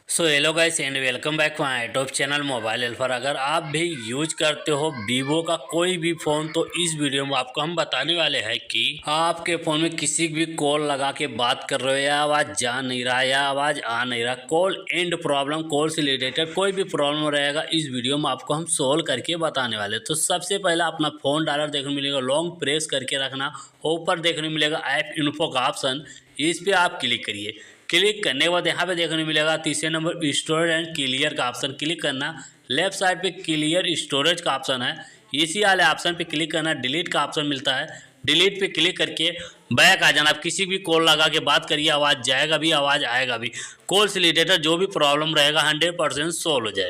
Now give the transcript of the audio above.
So hello guys and welcome back my YouTube channel mobile helper. अगर आप भी use करते हो वीवो का कोई भी फ़ोन तो इस वीडियो में आपको हम बताने वाले हैं कि आपके फ़ोन में किसी भी कॉल लगा के बात कर रहे हो या आवाज़ जा नहीं रहा या आवाज़ आ नहीं रहा, कॉल एंड प्रॉब्लम, कॉल से रिलेटेड कोई भी प्रॉब्लम रहेगा इस वीडियो में आपको हम सोल्व करके बताने वाले। तो सबसे पहले अपना फ़ोन डायलर देखने मिलेगा, लॉन्ग प्रेस करके रखना, ऊपर देखने मिलेगा ऐप इन्फो का ऑप्शन, इस पर आप क्लिक करिए। क्लिक करने के बाद यहाँ पे देखने मिलेगा तीसरे नंबर स्टोरेज एंड क्लियर का ऑप्शन, क्लिक करना। लेफ्ट साइड पे क्लियर स्टोरेज का ऑप्शन है, इसी वाले ऑप्शन पे क्लिक करना। डिलीट का ऑप्शन मिलता है, डिलीट पे क्लिक करके बैक आ जाना। आप किसी भी कॉल लगा के बात करिए, आवाज़ जाएगा भी आवाज़ आएगा भी, कॉल से रिलेटेड जो भी प्रॉब्लम रहेगा 100% सोल्व हो जाएगा।